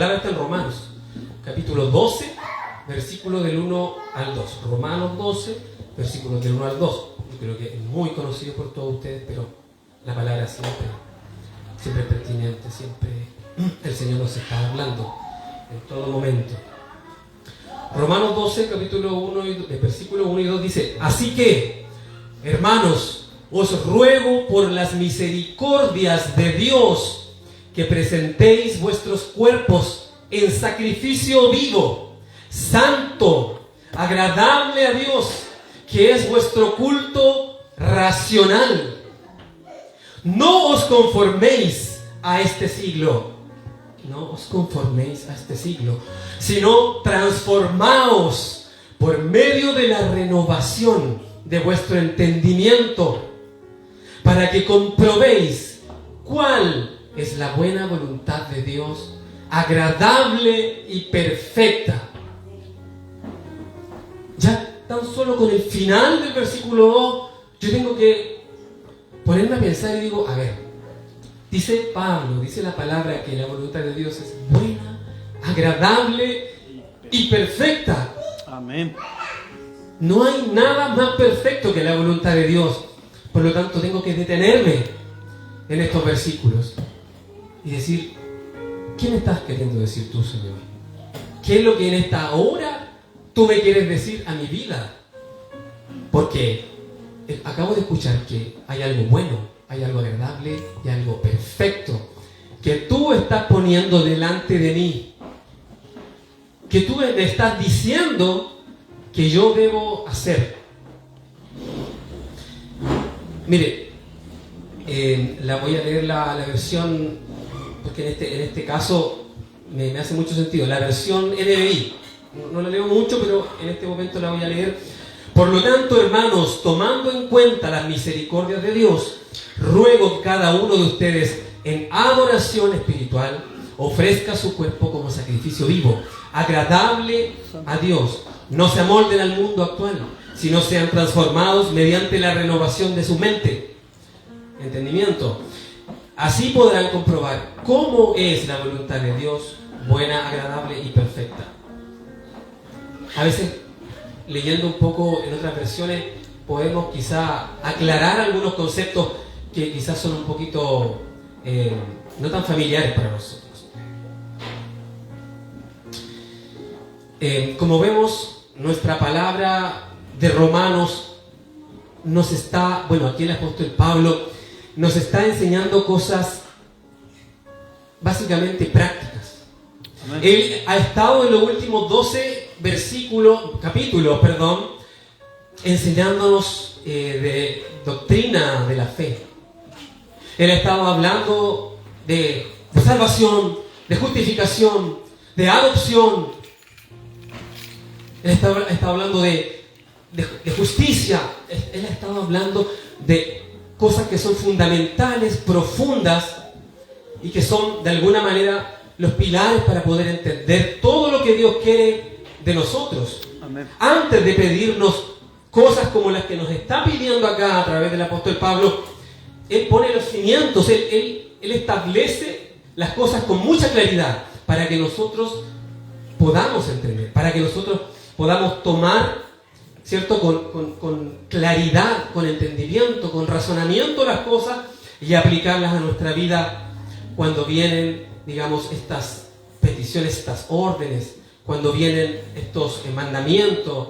palabra está en Romanos, capítulo 12, versículo del 1 al 2. Romanos 12, versículos del 1 al 2. Yo creo que es muy conocido por todos ustedes, pero la palabra siempre es pertinente, siempre el Señor nos está hablando en todo momento. Romanos 12, capítulo 1 versículo 1 y 2 dice: así que, hermanos, os ruego por las misericordias de Dios que presentéis vuestros cuerpos en sacrificio vivo, santo, agradable a Dios, que es vuestro culto racional. No os conforméis a este siglo, no os conforméis a este siglo, sino transformaos por medio de la renovación de vuestro entendimiento, para que comprobéis cuál es la buena voluntad de Dios, agradable y perfecta. Ya tan solo con el final del versículo 2, yo tengo que ponerme a pensar y digo, a ver, dice Pablo, dice la palabra que la voluntad de Dios es buena, agradable y perfecta. Amén. No hay nada más perfecto que la voluntad de Dios. Por lo tanto, tengo que detenerme en estos versículos y decir, ¿qué me estás queriendo decir tú, Señor? ¿Qué es lo que en esta hora tú me quieres decir a mi vida? Porque acabo de escuchar que hay algo bueno, hay algo agradable y algo perfecto que tú estás poniendo delante de mí, que tú me estás diciendo que yo debo hacer. Mire, la voy a leer la versión, porque en este caso me hace mucho sentido, la versión NBI. No la leo mucho, pero en este momento la voy a leer. Por lo tanto, hermanos, tomando en cuenta las misericordias de Dios, ruego que cada uno de ustedes en adoración espiritual ofrezca su cuerpo como sacrificio vivo, agradable a Dios. No se amolden al mundo actual, sino sean transformados mediante la renovación de su mente, entendimiento. Así podrán comprobar cómo es la voluntad de Dios, buena, agradable y perfecta. A veces, leyendo un poco en otras versiones, podemos quizá aclarar algunos conceptos que quizás son un poquito no tan familiares para nosotros. Como vemos, nuestra palabra de Romanos nos está, aquí el apóstol Pablo nos está enseñando cosas básicamente prácticas. Amén. Él ha estado en los últimos 12 capítulos, enseñándonos de doctrina de la fe. Él ha estado hablando de salvación, de justificación, de adopción. Él ha estado hablando de justicia. Él ha estado hablando de cosas que son fundamentales, profundas, y que son de alguna manera los pilares para poder entender todo lo que Dios quiere de nosotros. Amén. Antes de pedirnos cosas como las que nos está pidiendo acá a través del apóstol Pablo, Él pone los cimientos, Él establece las cosas con mucha claridad para que nosotros podamos entender, para que nosotros podamos tomar, ¿cierto?, con claridad, con entendimiento, con razonamiento las cosas y aplicarlas a nuestra vida cuando vienen, digamos, estas peticiones, estas órdenes, cuando vienen estos mandamientos,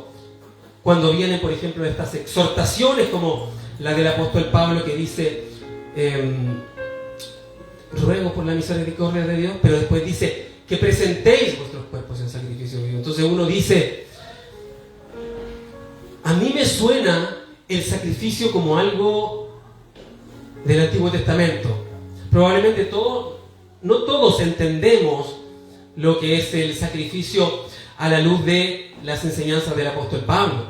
cuando vienen, por ejemplo, estas exhortaciones como la del apóstol Pablo que dice, ruego por la misericordia de Dios, pero después dice que presentéis vuestros cuerpos en sacrificio vivo. Entonces uno dice, a mí me suena el sacrificio como algo del Antiguo Testamento. Probablemente no todos entendemos lo que es el sacrificio a la luz de las enseñanzas del apóstol Pablo,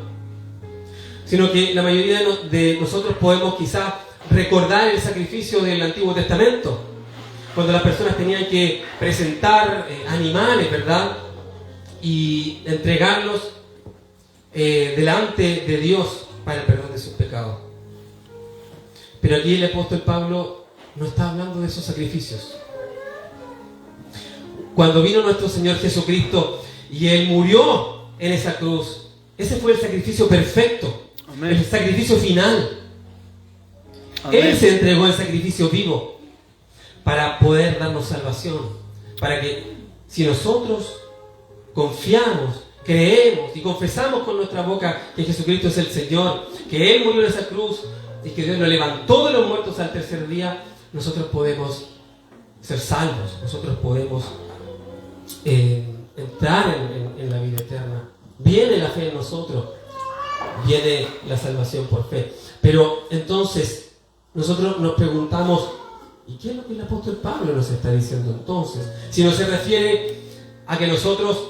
sino que la mayoría de nosotros podemos quizás recordar el sacrificio del Antiguo Testamento, cuando las personas tenían que presentar animales, ¿verdad?, y entregarlos delante de Dios para el perdón de sus pecados. Pero aquí el apóstol Pablo no está hablando de esos sacrificios. Cuando vino nuestro Señor Jesucristo y Él murió en esa cruz, ese fue el sacrificio perfecto. Amén. El sacrificio final. Amén. Él se entregó en sacrificio vivo para poder darnos salvación. Para que si nosotros confiamos, creemos y confesamos con nuestra boca que Jesucristo es el Señor, que Él murió en esa cruz y que Dios lo levantó de los muertos al tercer día, nosotros podemos ser salvos, nosotros podemos entrar en la vida eterna. Viene la fe en nosotros, viene la salvación por fe. Pero entonces nosotros nos preguntamos, ¿y qué es lo que el apóstol Pablo nos está diciendo entonces? Si no se refiere a que nosotros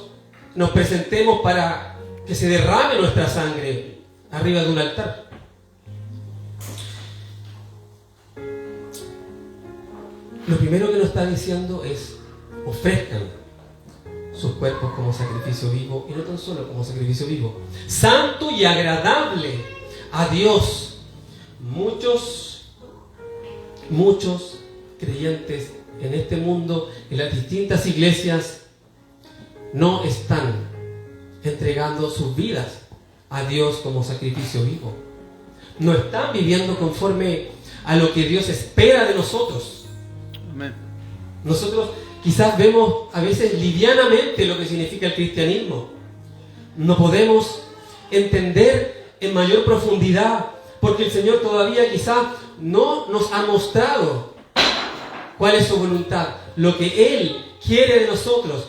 nos presentemos para que se derrame nuestra sangre arriba de un altar. Lo primero que nos está diciendo es: ofrezcan sus cuerpos como sacrificio vivo, y no tan solo como sacrificio vivo, santo y agradable a Dios. Muchos creyentes en este mundo, en las distintas iglesias, no están entregando sus vidas a Dios como sacrificio vivo. No están viviendo conforme a lo que Dios espera de nosotros. Amén. Nosotros quizás vemos a veces livianamente lo que significa el cristianismo. No podemos entender en mayor profundidad, porque el Señor todavía quizás no nos ha mostrado cuál es su voluntad, lo que Él quiere de nosotros.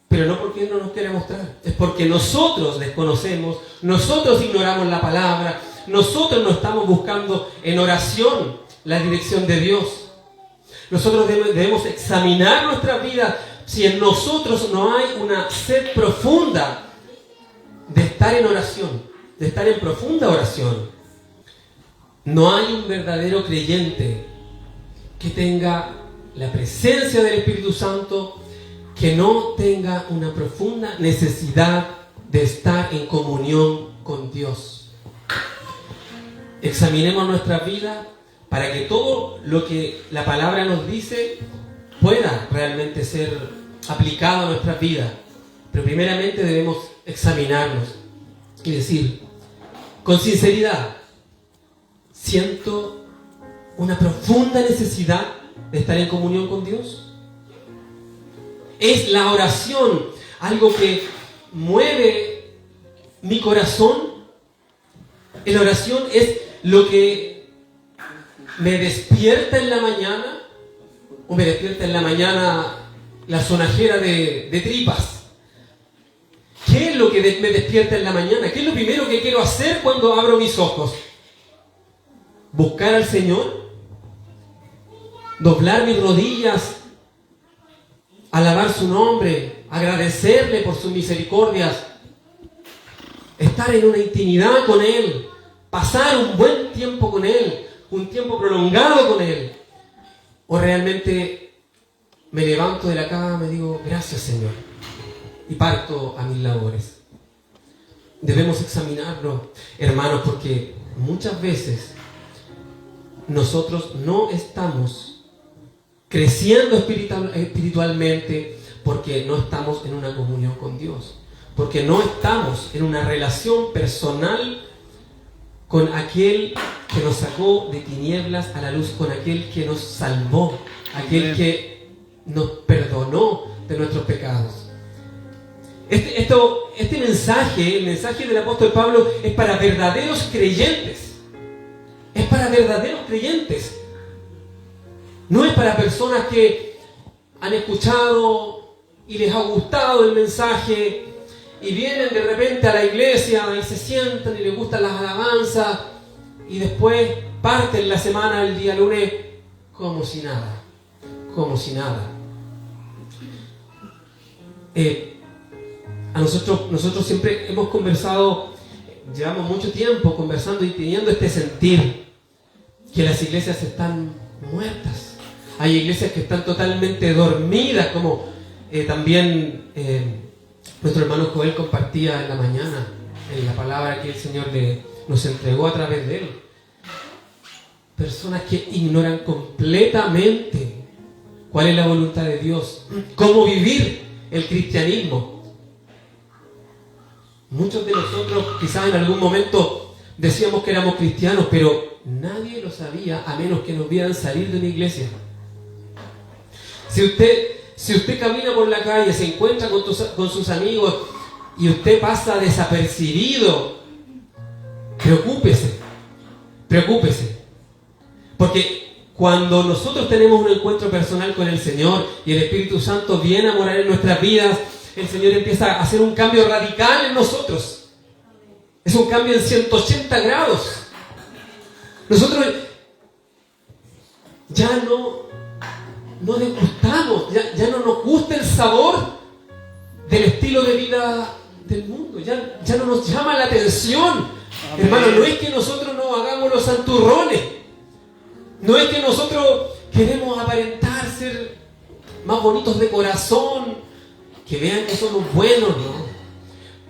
Pero no porque Él no nos quiere mostrar, es porque nosotros desconocemos, nosotros ignoramos la palabra, nosotros no estamos buscando en oración la dirección de Dios. Nosotros debemos examinar nuestra vida si en nosotros no hay una sed profunda de estar en oración, de estar en profunda oración. No hay un verdadero creyente que tenga la presencia del Espíritu Santo, que no tenga una profunda necesidad de estar en comunión con Dios. Examinemos nuestra vida para que todo lo que la palabra nos dice pueda realmente ser aplicado a nuestra vida. Pero primeramente debemos examinarnos y decir, con sinceridad, ¿siento una profunda necesidad de estar en comunión con Dios? ¿Es la oración algo que mueve mi corazón? ¿La oración es lo que me despierta en la mañana? ¿O me despierta en la mañana la sonajera de tripas? ¿Qué es lo que me despierta en la mañana? ¿Qué es lo primero que quiero hacer cuando abro mis ojos? ¿Buscar al Señor? ¿Doblar mis rodillas? ¿Alabar su nombre? ¿Agradecerle por sus misericordias? ¿Estar en una intimidad con Él? ¿Pasar un buen tiempo con Él? ¿Un tiempo prolongado con Él? ¿O realmente me levanto de la cama y me digo, gracias Señor, y parto a mis labores? Debemos examinarlo, hermanos, porque muchas veces nosotros no estamos creciendo espiritualmente porque no estamos en una comunión con Dios, porque no estamos en una relación personal con aquel que nos sacó de tinieblas a la luz, con aquel que nos salvó, aquel que nos perdonó de nuestros pecados. Este mensaje, el mensaje del apóstol Pablo, es para verdaderos creyentes. Es para verdaderos creyentes. No es para personas que han escuchado y les ha gustado el mensaje y vienen de repente a la iglesia y se sientan y les gustan las alabanzas y después parten la semana, el día lunes, como si nada. Como si nada. Nosotros siempre hemos conversado, llevamos mucho tiempo conversando y teniendo este sentir que las iglesias están muertas. Hay iglesias que están totalmente dormidas, como también nuestro hermano Joel compartía en la mañana, en la palabra que el Señor nos entregó a través de él. Personas que ignoran completamente cuál es la voluntad de Dios, cómo vivir el cristianismo. Muchos de nosotros quizás en algún momento decíamos que éramos cristianos, pero nadie lo sabía a menos que nos vieran salir de una iglesia. Si usted camina por la calle, se encuentra con sus amigos y usted pasa desapercibido, preocúpese. Porque cuando nosotros tenemos un encuentro personal con el Señor y el Espíritu Santo viene a morar en nuestras vidas, el Señor empieza a hacer un cambio radical en nosotros. Es un cambio en 180 grados. Nosotros ya no degustamos, ya no nos gusta el sabor del estilo de vida del mundo, ya no nos llama la atención. Amén. Hermano, no es que nosotros nos hagamos los santurrones, no es que nosotros queremos aparentar ser más bonitos de corazón, que vean que somos buenos, no.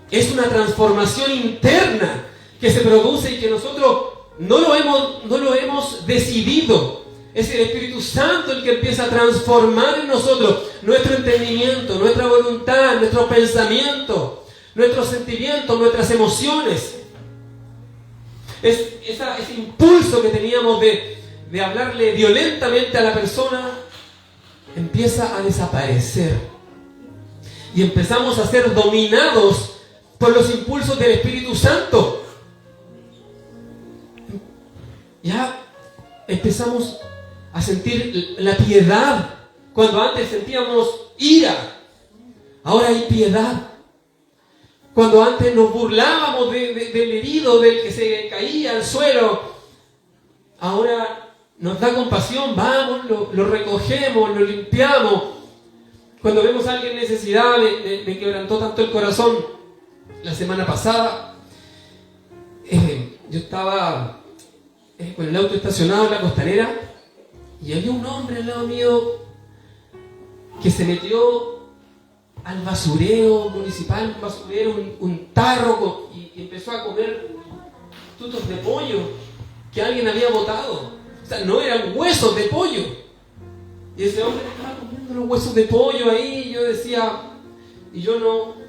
Es una transformación interna que se produce y que nosotros no lo hemos decidido. Es el Espíritu Santo el que empieza a transformar en nosotros nuestro entendimiento, nuestra voluntad, nuestros pensamientos, nuestros sentimientos, nuestras emociones. Ese impulso que teníamos de hablarle violentamente a la persona empieza a desaparecer. Y empezamos a ser dominados por los impulsos del Espíritu Santo. Ya empezamos a sentir la piedad. Cuando antes sentíamos ira, ahora hay piedad. Cuando antes nos burlábamos del herido, del que se caía al suelo, ahora nos da compasión, vamos, lo recogemos, lo limpiamos. Cuando vemos a alguien en necesidad, me quebrantó tanto el corazón. La semana pasada, yo estaba con el auto estacionado en la Costanera y había un hombre al lado mío que se metió al basurero municipal, un tarro, y empezó a comer tutos de pollo que alguien había botado. O sea, no eran huesos de pollo. Y ese hombre estaba comiendo los huesos de pollo ahí, y yo decía, y yo no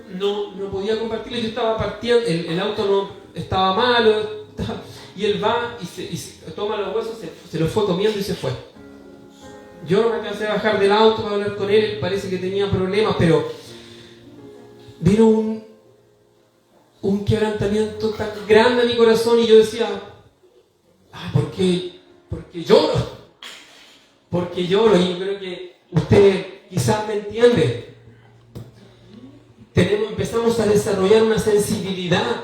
podía compartirlo, yo estaba partiendo, el auto no estaba malo, y él va y se toma los huesos, se los fue comiendo y se fue. Yo no me alcancé a bajar del auto para hablar con él, parece que tenía problemas, pero vino un quebrantamiento tan grande a mi corazón y yo decía, ¿por qué lloro? Porque lloro, y yo creo que usted quizás me entiende. Empezamos a desarrollar una sensibilidad.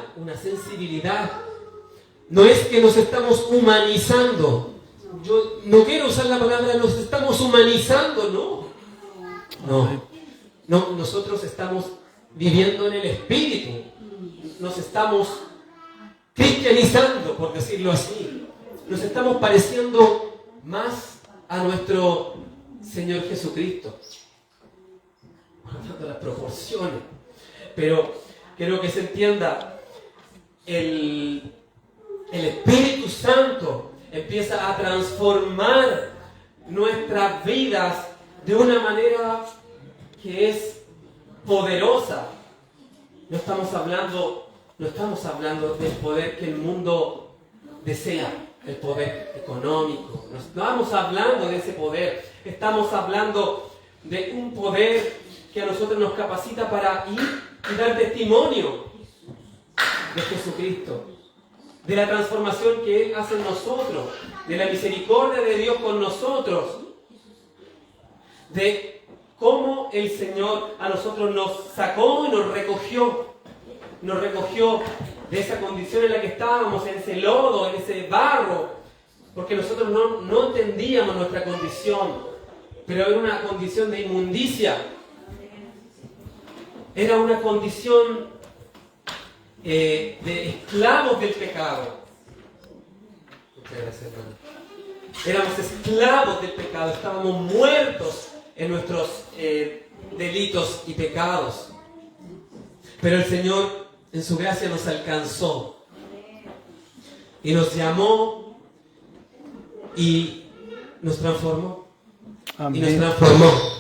No es que nos estamos humanizando. Yo no quiero usar la palabra nos estamos humanizando, no, nosotros estamos viviendo en el Espíritu. Nos estamos cristianizando, por decirlo así. Nos estamos pareciendo más a nuestro Señor Jesucristo, guardando las proporciones. Pero quiero que se entienda, el Espíritu Santo empieza a transformar nuestras vidas de una manera que es poderosa. No estamos hablando del poder que el mundo desea, el poder económico. No estamos hablando de ese poder. Estamos hablando de un poder que a nosotros nos capacita para ir y dar testimonio de Jesucristo, de la transformación que Él hace en nosotros, de la misericordia de Dios con nosotros, de cómo el Señor a nosotros nos sacó y nos recogió de esa condición en la que estábamos, en ese lodo, en ese barro, porque nosotros no entendíamos nuestra condición, pero era una condición de inmundicia, era una condición de esclavos del pecado. Muchas gracias, hermano. Éramos esclavos del pecado, estábamos muertos en nuestros delitos y pecados. Pero el Señor, en su gracia, nos alcanzó y nos llamó y nos transformó. y nos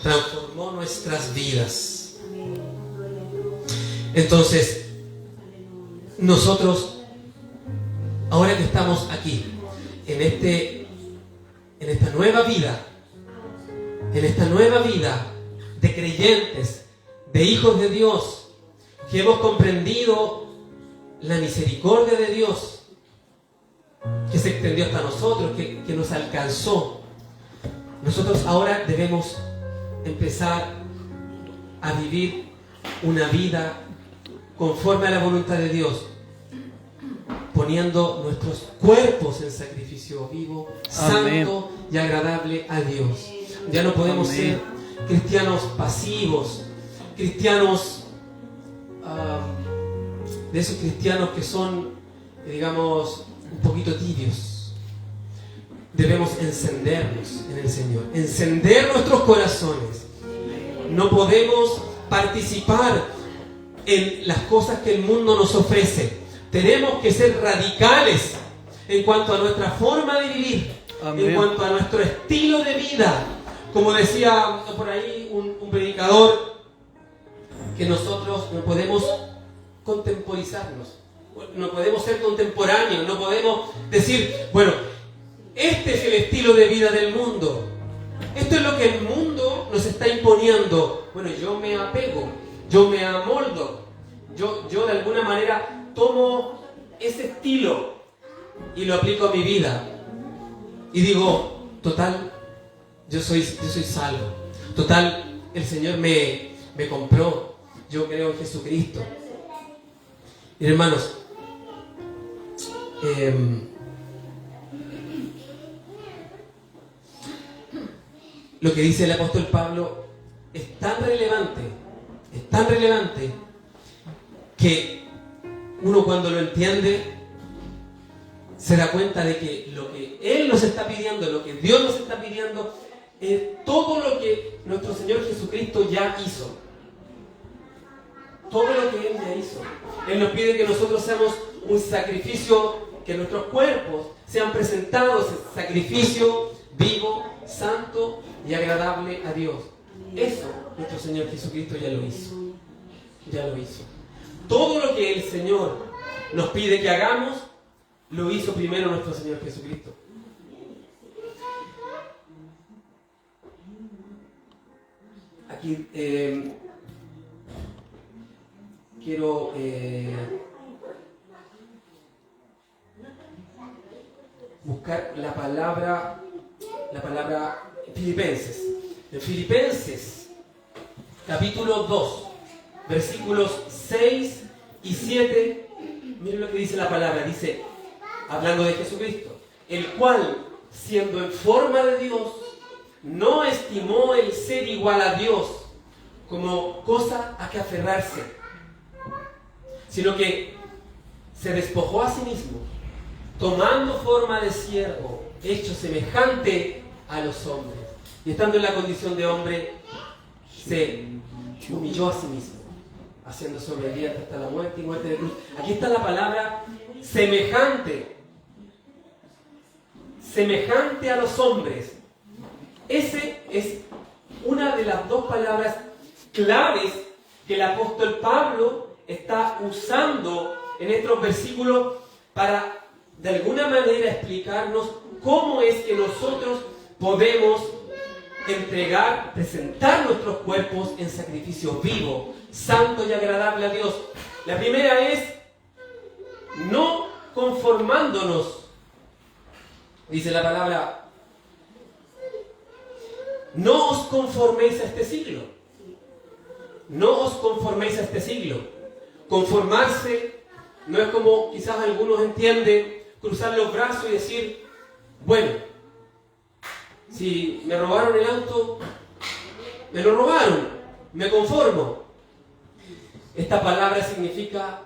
transformó nuestras vidas. Entonces, nosotros, ahora que estamos aquí, en esta nueva vida de creyentes, de hijos de Dios, que hemos comprendido la misericordia de Dios, que se extendió hasta nosotros, que nos alcanzó. Nosotros ahora debemos empezar a vivir una vida conforme a la voluntad de Dios, poniendo nuestros cuerpos en sacrificio vivo, santo y agradable a Dios. Ya no podemos ser cristianos pasivos, cristianos de esos cristianos que son, digamos, un poquito tibios. Debemos encendernos en el Señor, encender nuestros corazones. No podemos participar en las cosas que el mundo nos ofrece. Tenemos que ser radicales en cuanto a nuestra forma de vivir, en cuanto a nuestro estilo de vida. Como decía por ahí un predicador, que nosotros no podemos contemporizarnos, no podemos ser contemporáneos, no podemos decir, bueno, este es el estilo de vida del mundo, esto es lo que el mundo nos está imponiendo. Bueno, yo me apego, yo me amoldo, yo de alguna manera tomo ese estilo y lo aplico a mi vida y digo, total, yo soy salvo, total, el Señor me compró, yo creo en Jesucristo. Y hermanos, lo que dice el apóstol Pablo es tan relevante que uno, cuando lo entiende, se da cuenta de que lo que Él nos está pidiendo, lo que Dios nos está pidiendo, es todo lo que nuestro Señor Jesucristo ya hizo. Todo lo que Él ya hizo. Él nos pide que nosotros seamos un sacrificio, que nuestros cuerpos sean presentados en sacrificio vivo, santo y agradable a Dios. Eso nuestro Señor Jesucristo ya lo hizo. Ya lo hizo. Todo lo que el Señor nos pide que hagamos, lo hizo primero nuestro Señor Jesucristo. Aquí quiero buscar la palabra Filipenses. En Filipenses, capítulo 2, versículos 6 y 7, miren lo que dice la palabra. Dice, hablando de Jesucristo, el cual, siendo en forma de Dios, no estimó el ser igual a Dios como cosa a que aferrarse, sino que se despojó a sí mismo, tomando forma de siervo, hecho semejante a los hombres, y estando en la condición de hombre, se humilló a sí mismo, haciéndose obediente hasta la muerte y muerte de cruz. Aquí está la palabra semejante a los hombres. Ese es una de las dos palabras claves que el apóstol Pablo está usando en estos versículos para, de alguna manera, explicarnos cómo es que nosotros podemos presentar nuestros cuerpos en sacrificio vivo, santo y agradable a Dios. La primera es no conformándonos. Dice la palabra, no os conforméis a este siglo. No os conforméis a este siglo. Conformarse no es como quizás algunos entienden, cruzar los brazos y decir, bueno, si me robaron el auto, me lo robaron, me conformo. Esta palabra significa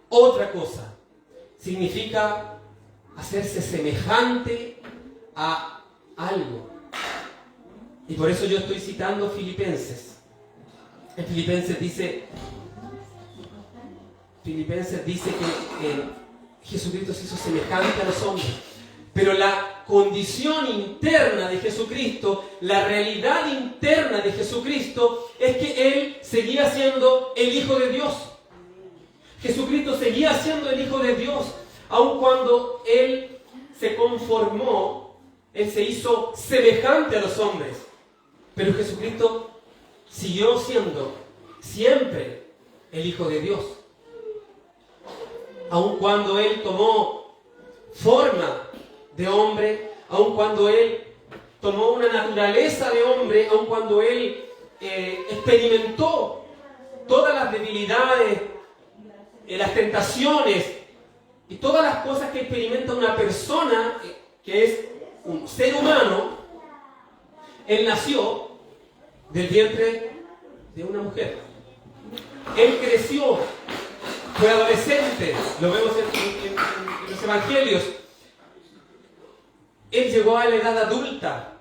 otra cosa. Significa hacerse semejante a algo. Y por eso yo estoy citando Filipenses. En Filipenses dice que Jesucristo se hizo semejante a los hombres. Pero la condición interna de Jesucristo, la realidad interna de Jesucristo, es que Él seguía siendo el Hijo de Dios. Jesucristo seguía siendo el Hijo de Dios, aun cuando Él se conformó, Él se hizo semejante a los hombres. Pero Jesucristo siguió siendo siempre el Hijo de Dios. Aun cuando Él tomó forma de hombre, aun cuando Él tomó una naturaleza de hombre, aun cuando Él experimentó todas las debilidades, las tentaciones y todas las cosas que experimenta una persona que es un ser humano, Él nació del vientre de una mujer. Él creció, fue adolescente, lo vemos en los evangelios. Él llegó a la edad adulta,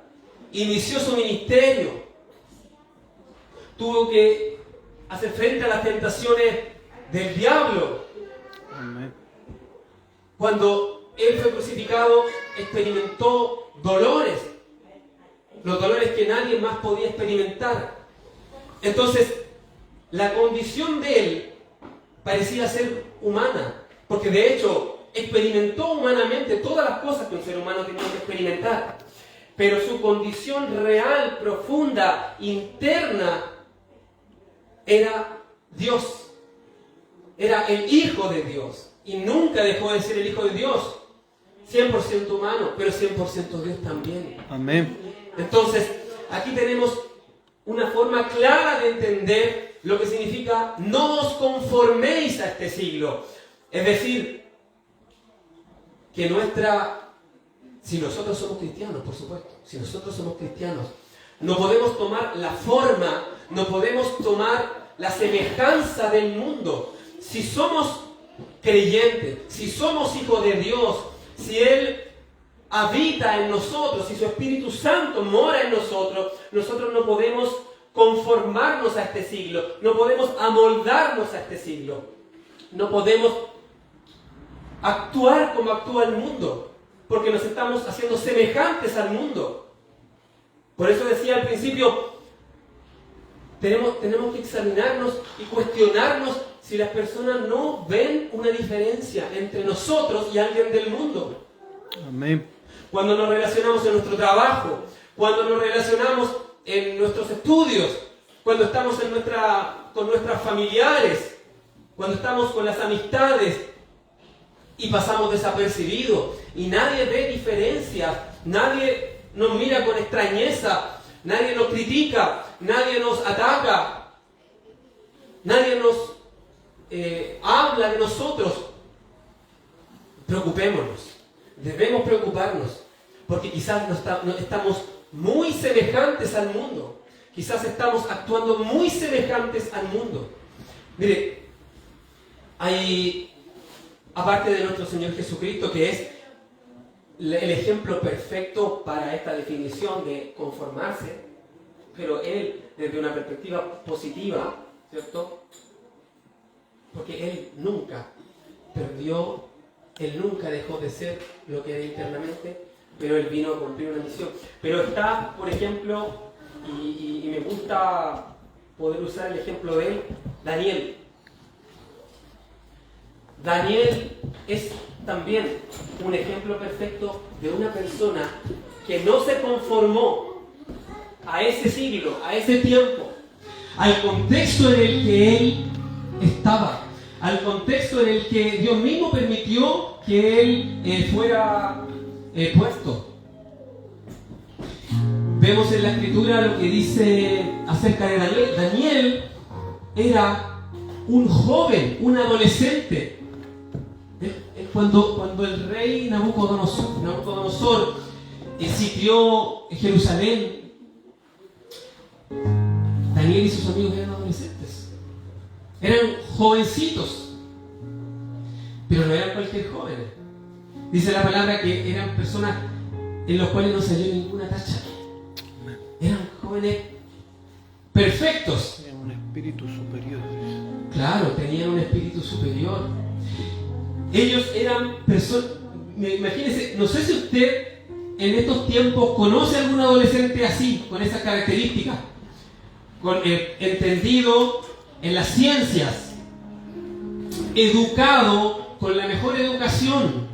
inició su ministerio, tuvo que hacer frente a las tentaciones del diablo. Amén. Cuando Él fue crucificado, experimentó dolores, los dolores que nadie más podía experimentar. Entonces, la condición de Él parecía ser humana, porque de hecho experimentó humanamente todas las cosas que un ser humano tenía que experimentar, pero su condición real, profunda, interna, era Dios, era el Hijo de Dios, y nunca dejó de ser el Hijo de Dios, 100% humano, pero 100% Dios también. Amén. Entonces, aquí tenemos una forma clara de entender lo que significa no os conforméis a este siglo. Es decir, que si nosotros somos cristianos, por supuesto, si nosotros somos cristianos, no podemos tomar la forma, no podemos tomar la semejanza del mundo. Si somos creyentes, si somos hijos de Dios, si Él habita en nosotros, si su Espíritu Santo mora en nosotros, nosotros no podemos conformarnos a este siglo, no podemos amoldarnos a este siglo, no podemos actuar como actúa el mundo, porque nos estamos haciendo semejantes al mundo. Por eso decía al principio, tenemos que examinarnos y cuestionarnos si las personas no ven una diferencia entre nosotros y alguien del mundo. Amén. Cuando nos relacionamos en nuestro trabajo, cuando nos relacionamos en nuestros estudios, cuando estamos con nuestras familiares, cuando estamos con las amistades y pasamos desapercibidos y nadie ve diferencias, nadie nos mira con extrañeza, nadie nos critica, nadie nos ataca, nadie nos habla de nosotros. Preocupémonos, debemos preocuparnos, porque quizás no estamos muy semejantes al mundo, quizás estamos actuando muy semejantes al mundo. Mire, hay, aparte de nuestro Señor Jesucristo, que es el ejemplo perfecto para esta definición de conformarse, pero Él desde una perspectiva positiva, ¿cierto? Porque Él nunca perdió, Él nunca dejó de ser lo que era internamente, pero Él vino a cumplir una misión. Pero está, por ejemplo, y me gusta poder usar el ejemplo de él, Daniel. Daniel es también un ejemplo perfecto de una persona que no se conformó a ese siglo, a ese tiempo, al contexto en el que él estaba, al contexto en el que Dios mismo permitió que él fuera puesto. Vemos en la Escritura lo que dice acerca de Daniel. Daniel era un joven, un adolescente. Cuando el rey Nabucodonosor sitió Jerusalén, Daniel y sus amigos eran adolescentes. Eran jovencitos, pero no eran cualquier joven. Dice la palabra que eran personas en las cuales no salió ninguna tacha. Eran jóvenes perfectos. Tenían un espíritu superior. Claro, tenían un espíritu superior. Ellos eran personas, Imagínense, no sé si usted en estos tiempos conoce a algún adolescente así, con esas características, entendido en las ciencias, educado con la mejor educación,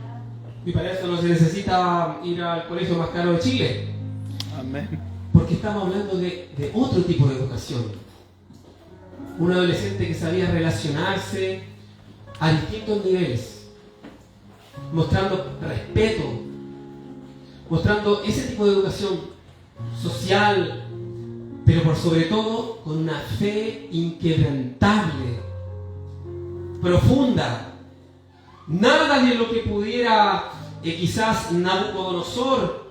y para eso no se necesita ir al colegio más caro de Chile. Amén. Porque estamos hablando de otro tipo de educación. Un adolescente que sabía relacionarse a distintos niveles, mostrando respeto, mostrando ese tipo de educación social, pero por sobre todo con una fe inquebrantable, profunda. Nada de lo que pudiera quizás Nabucodonosor,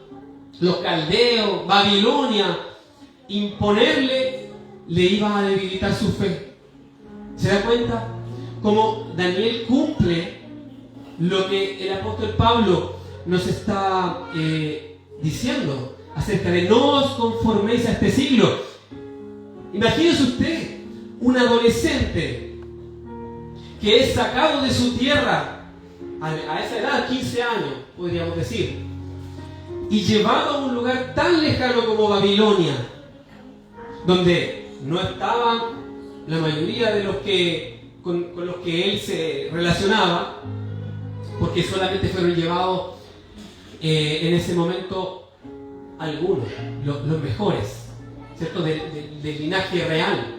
los caldeos, Babilonia, imponerle, le iba a debilitar su fe. ¿Se da cuenta? Como Daniel cumple lo que el apóstol Pablo nos está diciendo acerca de no os conforméis a este siglo. Imagínese usted un adolescente que es sacado de su tierra a esa edad, 15 años, podríamos decir, y llevado a un lugar tan lejano como Babilonia, donde no estaban la mayoría de los que con los que él se relacionaba, porque solamente fueron llevados en ese momento algunos, los mejores, ¿cierto? Del linaje real,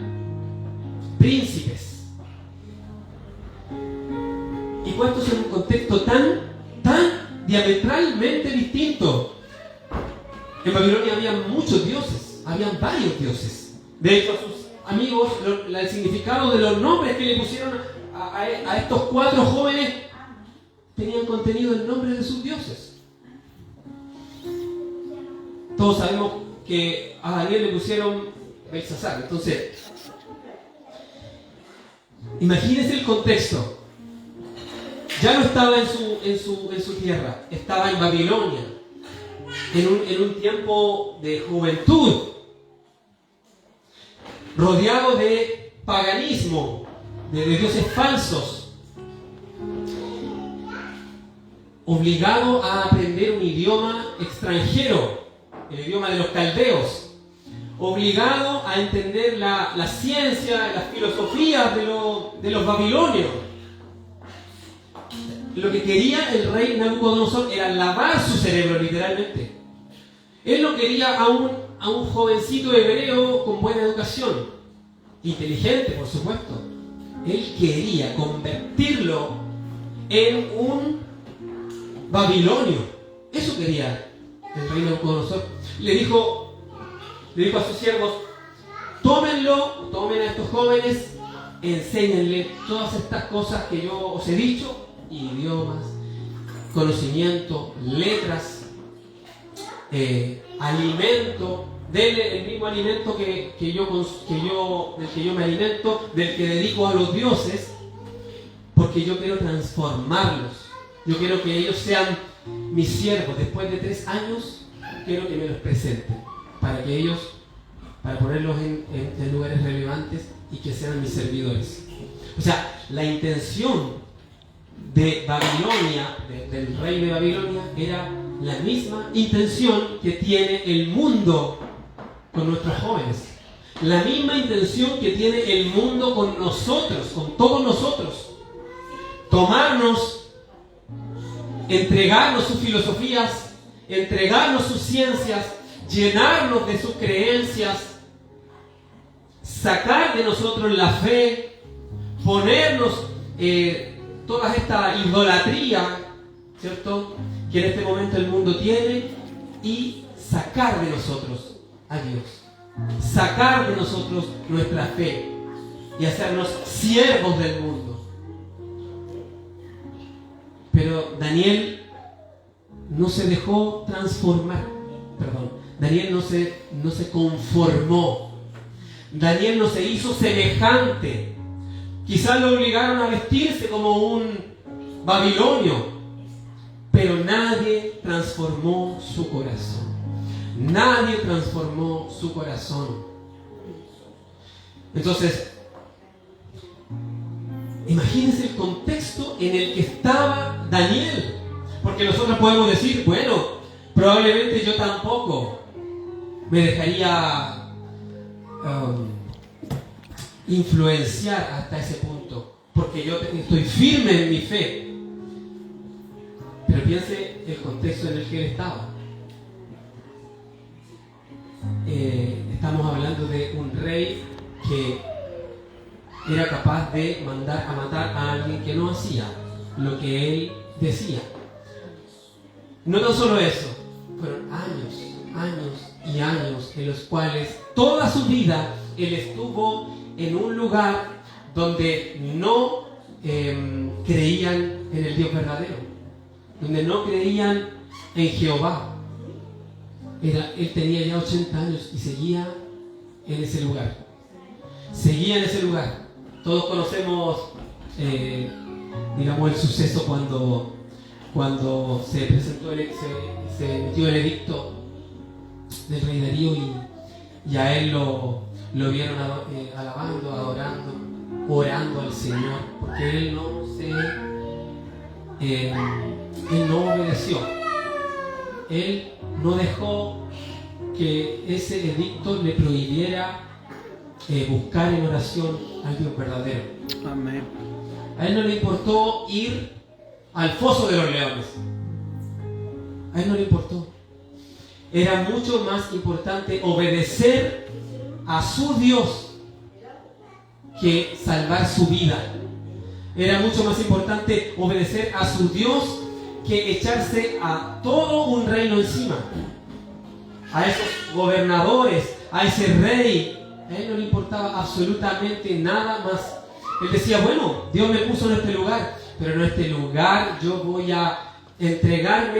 príncipes. Y puestos en un contexto tan diametralmente distinto. En Babilonia había muchos dioses, habían varios dioses. De hecho, a sus amigos, el significado de los nombres que le pusieron a estos 4 jóvenes tenían contenido el nombre de sus dioses. Todos sabemos que a Daniel le pusieron Belsasar. Entonces, imagínense el contexto. Ya no estaba en su tierra, estaba en Babilonia, en un tiempo de juventud, rodeado de paganismo, de dioses falsos, obligado a aprender un idioma extranjero, el idioma de los caldeos, obligado a entender la ciencia, las filosofías de los babilonios. Lo que quería el rey Nabucodonosor era lavar su cerebro, literalmente. Él no quería a un jovencito hebreo con buena educación, inteligente, por supuesto. Él quería convertirlo en un babilonio. Eso quería el rey Nabucodonosor. Le dijo a sus siervos: tomen a estos jóvenes, enséñenle todas estas cosas que yo os he dicho, idiomas, conocimiento, letras, alimento, denle el mismo alimento del que yo me alimento, del que dedico a los dioses, porque yo quiero transformarlos. Yo quiero que ellos sean mis siervos. Después de 3 años, quiero que me los presenten, para ponerlos en lugares relevantes y que sean mis servidores. O sea, la intención de Babilonia, del rey de Babilonia, era la misma intención que tiene el mundo con nuestros jóvenes. La misma intención que tiene el mundo con nosotros, con todos nosotros. Tomarnos, entregarnos sus filosofías, entregarnos sus ciencias, llenarnos de sus creencias, sacar de nosotros la fe, ponernos toda esta idolatría, ¿cierto?, que en este momento el mundo tiene, y sacar de nosotros a Dios, sacar de nosotros nuestra fe y hacernos siervos del mundo. Pero Daniel no se dejó transformar, Daniel no se conformó, Daniel no se hizo semejante. Quizás lo obligaron a vestirse como un babilonio, pero nadie transformó su corazón. Nadie transformó su corazón. Entonces, imagínense el contexto en el que estaba Daniel, Porque nosotros podemos decir, bueno, probablemente yo tampoco me dejaría influenciar hasta ese punto, porque yo estoy firme en mi fe. Pero piense el contexto en el que él estaba. Estamos hablando de un rey que era capaz de mandar a matar a alguien que no hacía lo que él decía. No tan solo eso, fueron años y años en los cuales toda su vida él estuvo en un lugar donde no creían en el Dios verdadero, donde no creían en Jehová. Él tenía ya 80 años y seguía en ese lugar. Seguía en ese lugar. Todos conocemos, digamos, el suceso cuando se presentó, se metió el edicto del rey Darío y a él lo vieron alabando, adorando, orando al Señor, porque él no obedeció. Él no dejó que ese edicto le prohibiera buscar en oración al Dios verdadero. Amén. A él no le importó ir al foso de los leones. A él no le importó. Era mucho más importante obedecer a su Dios que salvar su vida. Era mucho más importante obedecer a su Dios que echarse a todo un reino encima. A esos gobernadores, a ese rey, a él no le importaba absolutamente nada más. Él decía, bueno, Dios me puso en este lugar, pero en este lugar yo voy a entregar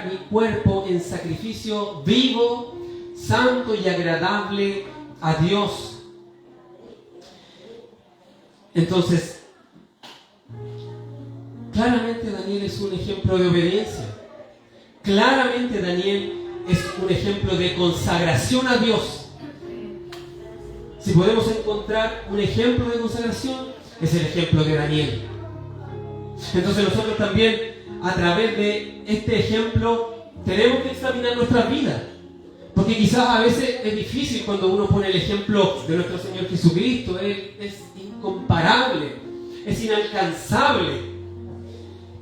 mi cuerpo en sacrificio vivo, santo y agradable a Dios. Entonces, claramente Daniel es un ejemplo de obediencia. Claramente Daniel es un ejemplo de consagración a Dios. Si podemos encontrar un ejemplo de consagración, es el ejemplo de Daniel. Entonces nosotros también, a través de este ejemplo, tenemos que examinar nuestras vidas. Porque quizás a veces es difícil cuando uno pone el ejemplo de nuestro Señor Jesucristo. Él es incomparable, es inalcanzable.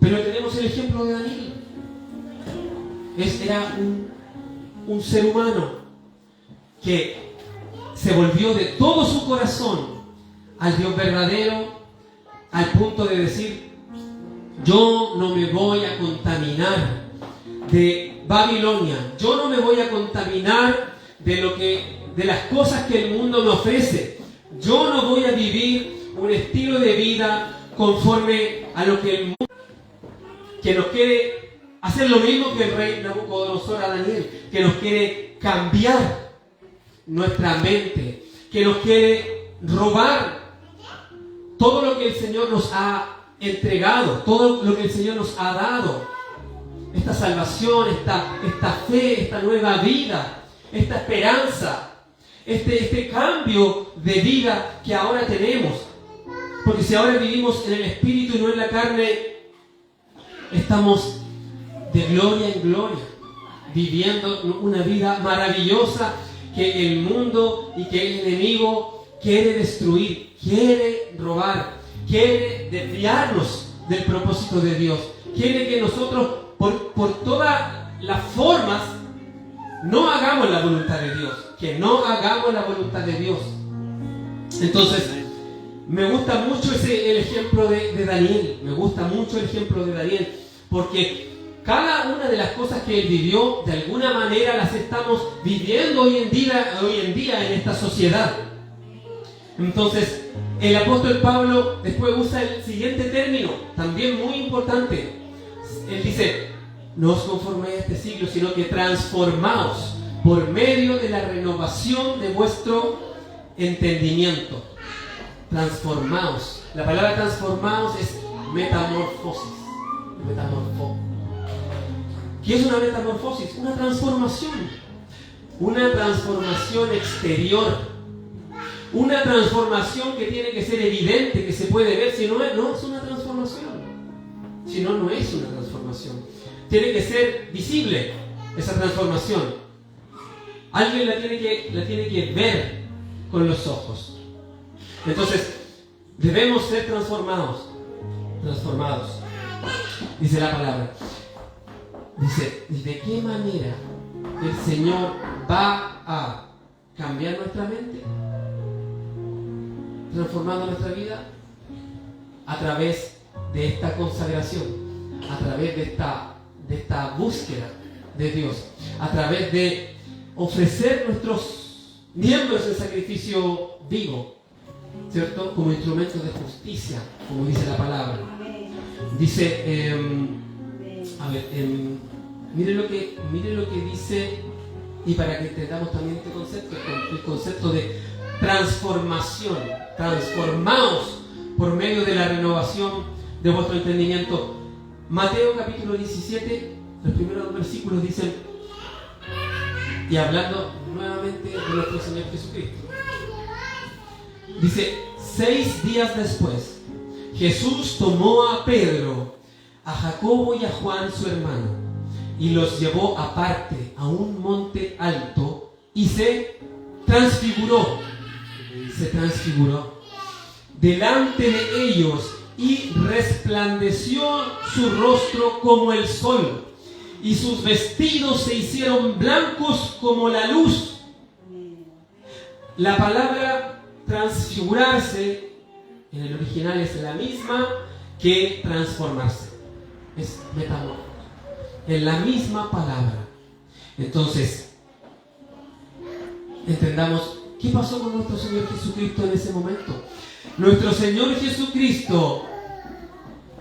Pero tenemos el ejemplo de Daniel. Era un ser humano que se volvió de todo su corazón al Dios verdadero, al punto de decir, yo no me voy a contaminar de Babilonia, yo no me voy a contaminar de las cosas que el mundo me ofrece, yo no voy a vivir un estilo de vida conforme a lo que el mundo, que nos quiere hacer lo mismo que el rey Nabucodonosor a Daniel, que nos quiere cambiar nuestra mente, que nos quiere robar todo lo que el Señor nos ha entregado, todo lo que el Señor nos ha dado, esta salvación, esta fe, esta nueva vida, esta esperanza, este cambio de vida que ahora tenemos. Porque si ahora vivimos en el Espíritu y no en la carne, estamos de gloria en gloria, viviendo una vida maravillosa que el mundo y que el enemigo quiere destruir, quiere robar, quiere desviarnos del propósito de Dios, quiere que nosotros por todas las formas no hagamos la voluntad de Dios, que no hagamos la voluntad de Dios. Entonces, me gusta mucho el ejemplo de Daniel, me gusta mucho el ejemplo de Daniel, porque cada una de las cosas que él vivió, de alguna manera las estamos viviendo hoy en día en esta sociedad. Entonces, el apóstol Pablo después usa el siguiente término, también muy importante. Él dice, no os conforméis a este siglo, sino que transformaos por medio de la renovación de vuestro entendimiento. Transformaos. La palabra transformaos es metamorfosis. ¿Qué es una metamorfosis? Una transformación. Una transformación exterior. Una transformación que tiene que ser evidente, que se puede ver. Si no es una transformación. Si no, no es una transformación. Tiene que ser visible esa transformación. Alguien la tiene que ver con los ojos. Entonces, debemos ser transformados. Dice la palabra. Dice, ¿de qué manera el Señor va a cambiar nuestra mente? Transformando nuestra vida a través de esta consagración, a través de esta búsqueda de Dios, a través de ofrecer nuestros miembros en sacrificio vivo, ¿cierto? Como instrumentos de justicia, como dice la palabra. Dice, miren lo que dice, y para que entendamos también este concepto, el concepto de transformación. Transformaos por medio de la renovación de vuestro entendimiento. Mateo capítulo 17, los primeros 2 versículos dicen, y hablando nuevamente de nuestro Señor Jesucristo, dice, 6 días después, Jesús tomó a Pedro, a Jacobo y a Juan su hermano, y los llevó aparte a un monte alto y se transfiguró delante de ellos, y resplandeció su rostro como el sol, y sus vestidos se hicieron blancos como la luz. La palabra transfigurarse en el original es la misma que transformarse, es metamorfosis, es la misma palabra. Entonces, entendamos qué pasó con nuestro Señor Jesucristo en ese momento. Nuestro Señor Jesucristo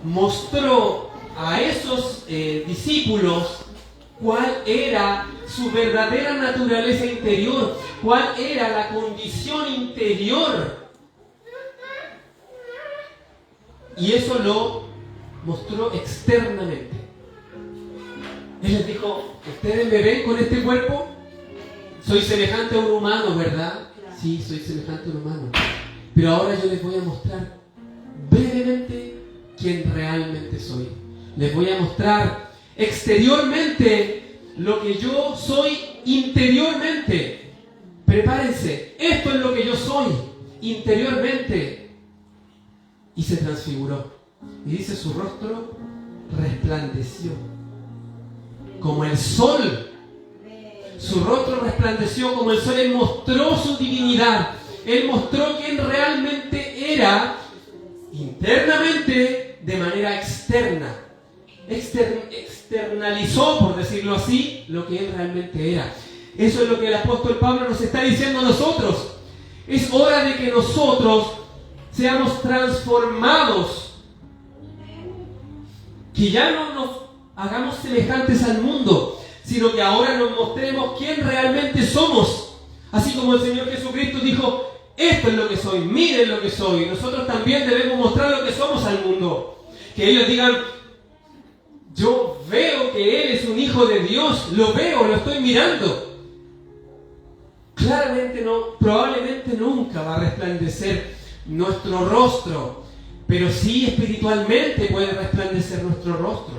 mostró a esos discípulos cuál era su verdadera naturaleza interior, cuál era la condición interior. Y eso lo mostró externamente. Él les dijo, ¿ustedes me ven con este cuerpo? Soy semejante a un humano, ¿verdad? Sí, soy semejante a un humano. Pero ahora yo les voy a mostrar brevemente quién realmente soy. Les voy a mostrar exteriormente lo que yo soy interiormente. Prepárense, esto es lo que yo soy interiormente. Y se transfiguró. Y dice, su rostro resplandeció como el sol. Su rostro resplandeció como el sol. Él mostró su divinidad. Él mostró quién realmente era internamente, de manera externa. Externalizó, por decirlo así, lo que él realmente era. Eso es lo que el apóstol Pablo nos está diciendo a nosotros. Es hora de que nosotros seamos transformados, que ya no nos hagamos semejantes al mundo, sino que ahora nos mostremos quién realmente somos. Así como el Señor Jesucristo dijo, esto es lo que soy, miren lo que soy. Nosotros también debemos mostrar lo que somos al mundo. Que ellos digan, yo veo que Él es un hijo de Dios, lo veo, lo estoy mirando. Claramente no, probablemente nunca va a resplandecer nuestro rostro, pero sí espiritualmente puede resplandecer nuestro rostro.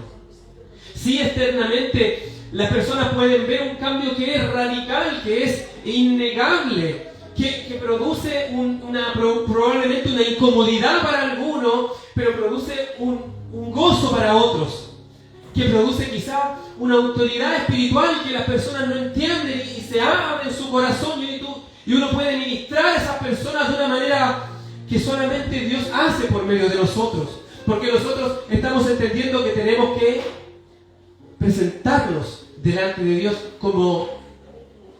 Sí, externamente las personas pueden ver un cambio que es radical, que es innegable, que produce probablemente una incomodidad para algunos, pero produce un gozo para otros, que produce quizá una autoridad espiritual que las personas no entienden y se abren su corazón y uno puede ministrar a esas personas de una manera que solamente Dios hace por medio de nosotros, porque nosotros estamos entendiendo que tenemos que presentarnos delante de Dios como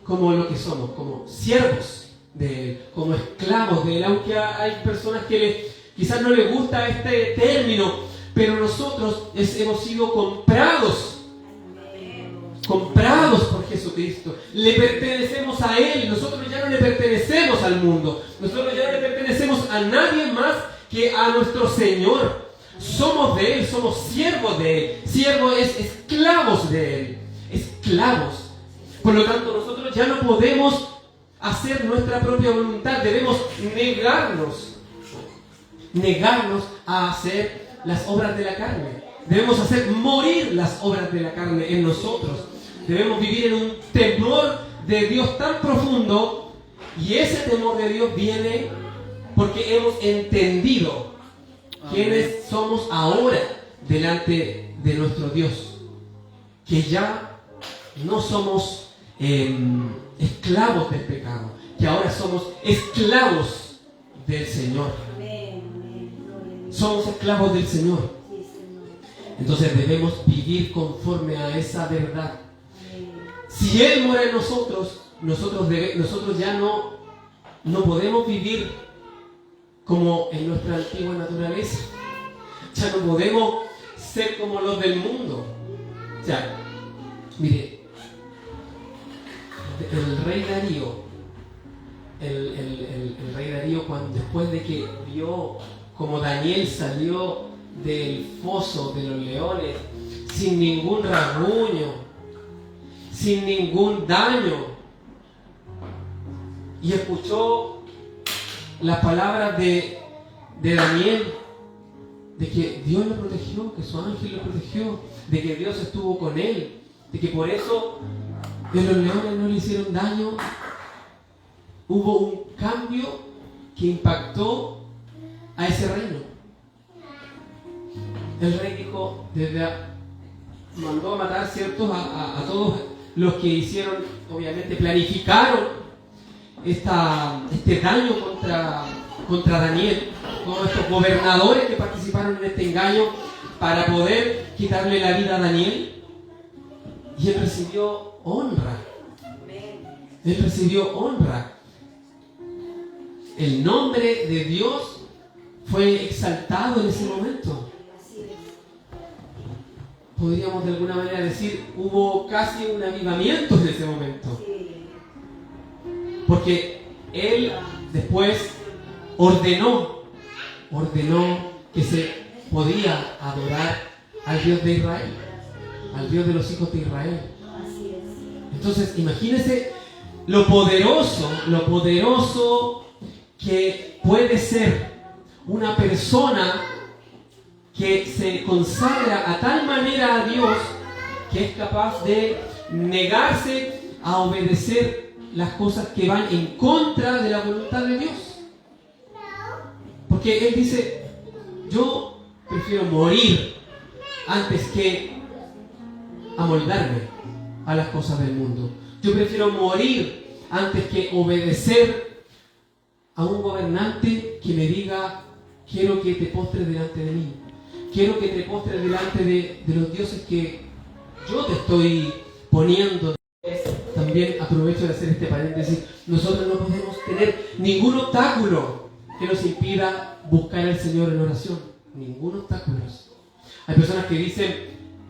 lo que somos, como siervos de Él, como esclavos de Él, aunque hay personas que quizás no les gusta este término, pero nosotros hemos sido comprados por Jesucristo, le pertenecemos a Él. Nosotros ya no le pertenecemos al mundo, nosotros ya no le pertenecemos a nadie más que a nuestro Señor. Somos de Él, somos siervos de Él. Siervos es esclavos de Él, esclavos. Por lo tanto, nosotros ya no podemos hacer nuestra propia voluntad, debemos negarnos a hacer las obras de la carne. Debemos hacer morir las obras de la carne en nosotros. Debemos vivir en un temor de Dios tan profundo, y ese temor de Dios viene porque hemos entendido quiénes somos ahora delante de nuestro Dios, que ya no somos esclavos del pecado, que ahora somos esclavos del Señor. Somos esclavos del Señor. Entonces debemos vivir conforme a esa verdad. Si Él mora en nosotros, nosotros ya no podemos vivir como en nuestra antigua naturaleza. Ya no podemos ser como los del mundo. O sea, mire, el rey Darío, el rey Darío, cuando después de que vio como Daniel salió del foso de los leones sin ningún rasguño, sin ningún daño, y escuchó las palabras de Daniel, de que Dios lo protegió, que su ángel lo protegió, de que Dios estuvo con él, de que por eso los leones no le hicieron daño, hubo un cambio que impactó a ese reino. El rey dijo, mandó a matar, ¿cierto?, a todos los que hicieron, obviamente planificaron este daño contra Daniel, todos estos gobernadores que participaron en este engaño para poder quitarle la vida a Daniel. Y él recibió honra. Él recibió honra. El nombre de Dios fue exaltado en ese momento. Podríamos de alguna manera decir, hubo casi un avivamiento en ese momento. Porque él después ordenó que se podía adorar al Dios de Israel, al Dios de los hijos de Israel. Entonces, imagínense lo poderoso que puede ser una persona que se consagra a tal manera a Dios que es capaz de negarse a obedecer las cosas que van en contra de la voluntad de Dios. Porque él dice, yo prefiero morir antes que amoldarme a las cosas del mundo. Yo prefiero morir antes que obedecer a un gobernante que me diga, quiero que te postres delante de mí. Quiero que te postres delante de los dioses que yo te estoy poniendo. También aprovecho de hacer este paréntesis. Nosotros no podemos tener ningún obstáculo que nos impida buscar al Señor en oración. Ningún obstáculo. Hay personas que dicen,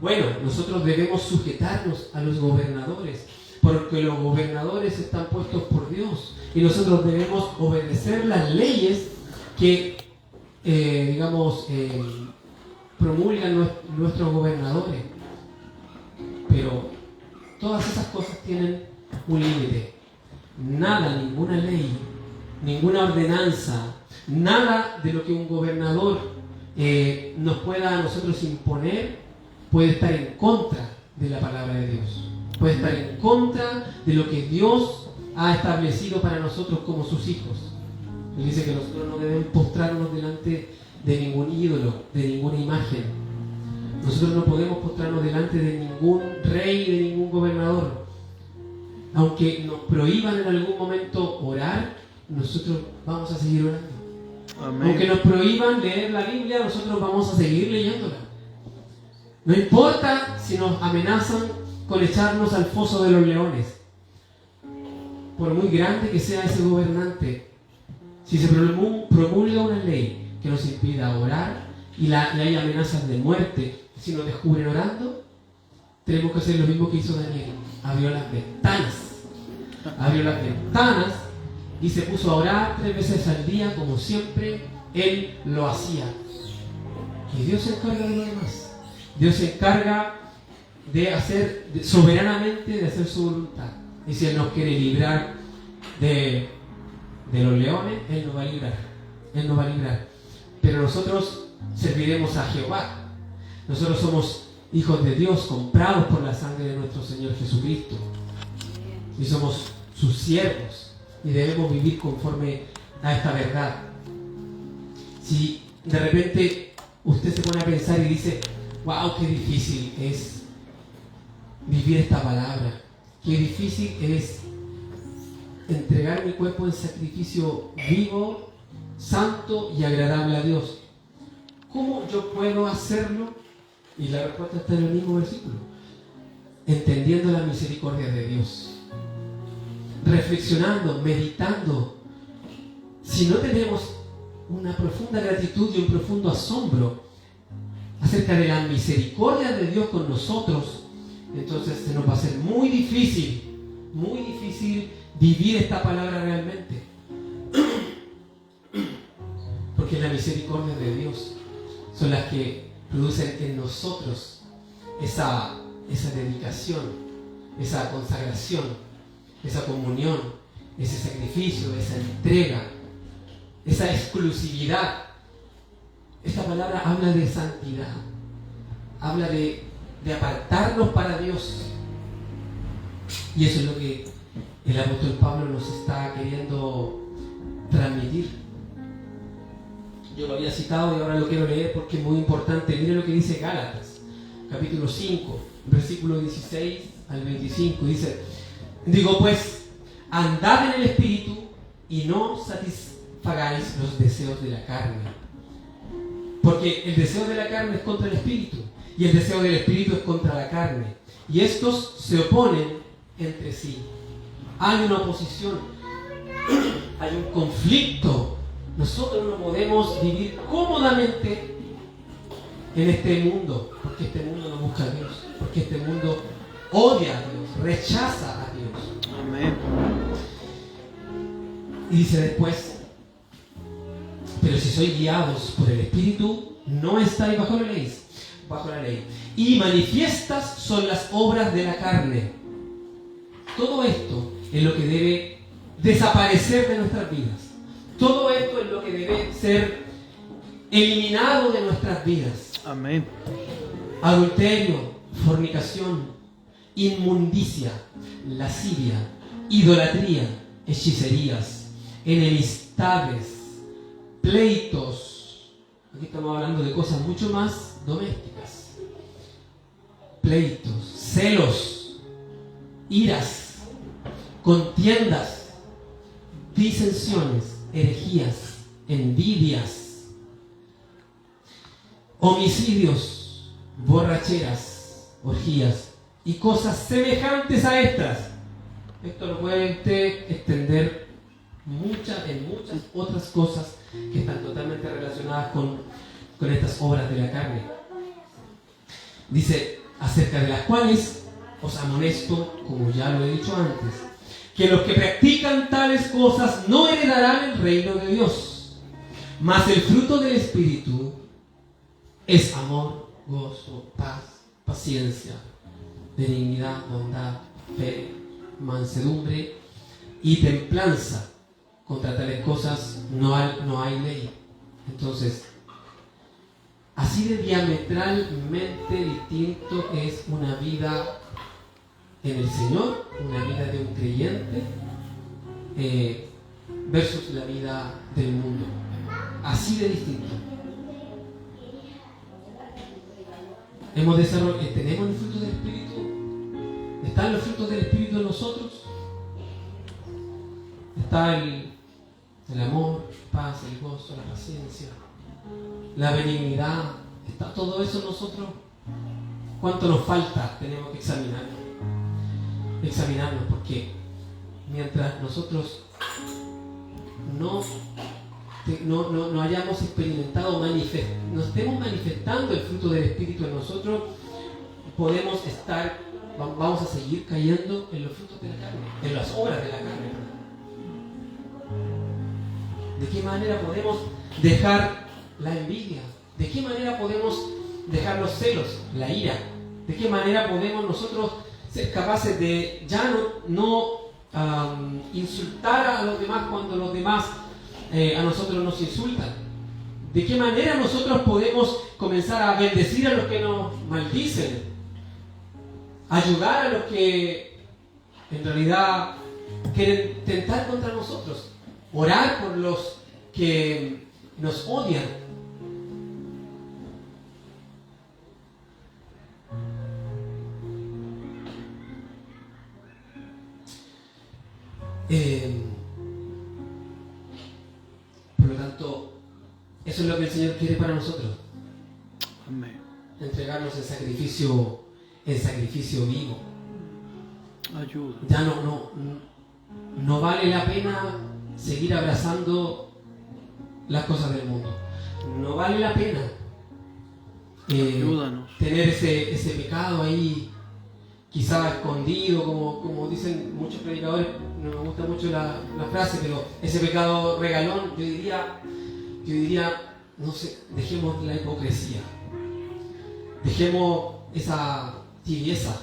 bueno, nosotros debemos sujetarnos a los gobernadores, porque los gobernadores están puestos por Dios y nosotros debemos obedecer las leyes que, promulgan nuestros gobernadores. Pero todas esas cosas tienen un límite. Nada, ninguna ley, ninguna ordenanza, nada de lo que un gobernador nos pueda a nosotros imponer puede estar en contra de la palabra de Dios. Puede estar en contra de lo que Dios ha establecido para nosotros como sus hijos. Él dice que nosotros no debemos postrarnos delante de ningún ídolo, de ninguna imagen. Nosotros no podemos postrarnos delante de ningún rey, de ningún gobernador. Aunque nos prohíban en algún momento orar, nosotros vamos a seguir orando. Amén. Aunque nos prohíban leer la Biblia, nosotros vamos a seguir leyéndola. No importa si nos amenazan con echarnos al foso de los leones. Por muy grande que sea ese gobernante, si se promulga una ley que nos impida orar y hay amenazas de muerte, si nos descubren orando, tenemos que hacer lo mismo que hizo Daniel. Abrió las ventanas y se puso a orar 3 veces al día, como siempre él lo hacía. Y Dios se encarga de lo demás. Dios se encarga de hacer soberanamente, de hacer su voluntad. Y si Él nos quiere librar de los leones, Él nos va a librar. Él nos va a librar. Pero nosotros serviremos a Jehová. Nosotros somos hijos de Dios, comprados por la sangre de nuestro Señor Jesucristo. Y somos sus siervos. Y debemos vivir conforme a esta verdad. Si de repente usted se pone a pensar y dice, wow, qué difícil es vivir esta palabra. Qué difícil es entregar mi cuerpo en sacrificio vivo, santo y agradable a Dios. ¿Cómo yo puedo hacerlo? Y la respuesta está en el mismo versículo. Entendiendo la misericordia de Dios. Reflexionando, meditando. Si no tenemos una profunda gratitud y un profundo asombro acerca de la misericordia de Dios con nosotros, entonces se nos va a hacer muy difícil vivir esta palabra realmente. Porque la misericordia de Dios son las que producen en nosotros esa dedicación, esa consagración, esa comunión, ese sacrificio, esa entrega, esa exclusividad. Esta palabra habla de santidad, habla de apartarnos para Dios. Y eso es lo que el apóstol Pablo nos está queriendo transmitir. Yo lo había citado y ahora lo quiero leer porque es muy importante. Mire lo que dice Gálatas, capítulo 5, versículo 16 al 25. Dice, digo pues, andad en el Espíritu y no satisfagáis los deseos de la carne. Porque el deseo de la carne es contra el Espíritu y el deseo del Espíritu es contra la carne. Y estos se oponen entre sí. Hay una oposición, hay un conflicto. Nosotros no podemos vivir cómodamente en este mundo, porque este mundo no busca a Dios, porque este mundo odia a Dios, rechaza a Dios. Amén. Y dice después, pero si sois guiados por el Espíritu, no estáis bajo la ley. Y manifiestas son las obras de la carne. Todo esto es lo que debe desaparecer de nuestras vidas. Todo esto es lo que debe ser eliminado de nuestras vidas. Amén. Adulterio, fornicación, inmundicia, lascivia, idolatría, hechicerías, enemistades, pleitos. Aquí estamos hablando de cosas mucho más domésticas. Pleitos, celos, iras, contiendas, disensiones, herejías, envidias, homicidios, borracheras, orgías y cosas semejantes a estas. Esto lo puede usted extender en muchas otras cosas que están totalmente relacionadas con estas obras de la carne. Dice, acerca de las cuales os amonesto, como ya lo he dicho antes, que los que practican tales cosas no heredarán el reino de Dios. Mas el fruto del Espíritu es amor, gozo, paz, paciencia, benignidad, bondad, fe, mansedumbre y templanza. Contra tales cosas no hay ley. Entonces, así de diametralmente distinto es una vida en el Señor, una vida de un creyente, versus la vida del mundo. Así de distinto. ¿Tenemos el fruto del Espíritu? ¿Están los frutos del Espíritu en nosotros? Está el amor, paz, el gozo, la paciencia, la benignidad. ¿Está todo eso en nosotros? ¿Cuánto nos falta? Tenemos que examinarnos, porque mientras nosotros no hayamos experimentado, no estemos manifestando el fruto del Espíritu en nosotros, vamos a seguir cayendo en los frutos de la carne, en las obras de la carne. ¿De qué manera podemos dejar la envidia? ¿De qué manera podemos dejar los celos, la ira? ¿De qué manera podemos nosotros ser capaces de ya no insultar a los demás cuando los demás a nosotros nos insultan? ¿De qué manera nosotros podemos comenzar a bendecir a los que nos maldicen? Ayudar a los que en realidad quieren tentar contra nosotros. Orar por los que nos odian. Por lo tanto, eso es lo que el Señor quiere para nosotros. Amén. Entregarnos en sacrificio vivo. Ayuda. Ya no vale la pena seguir abrazando las cosas del mundo. No vale la pena Ayúdanos. tener ese pecado ahí, quizá escondido, como dicen muchos predicadores. No me gusta mucho la frase, pero ese pecado regalón, yo diría, no sé, dejemos la hipocresía, dejemos esa tibieza.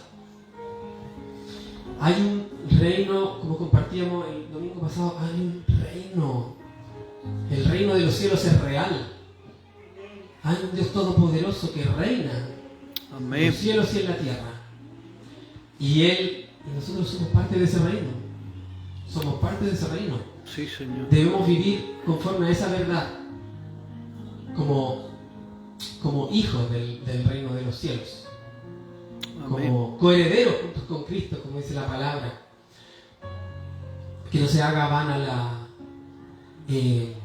Hay un reino, como compartíamos el domingo pasado, hay un reino. El reino de los cielos es real. Hay un Dios todopoderoso que reina Amén. en los cielos y en la tierra. Y nosotros somos parte de ese reino. Somos parte de ese reino. Sí, Señor. Debemos vivir conforme a esa verdad, como hijos del reino de los cielos. Amén. Como coherederos juntos con Cristo, como dice la palabra. Que no se haga vana el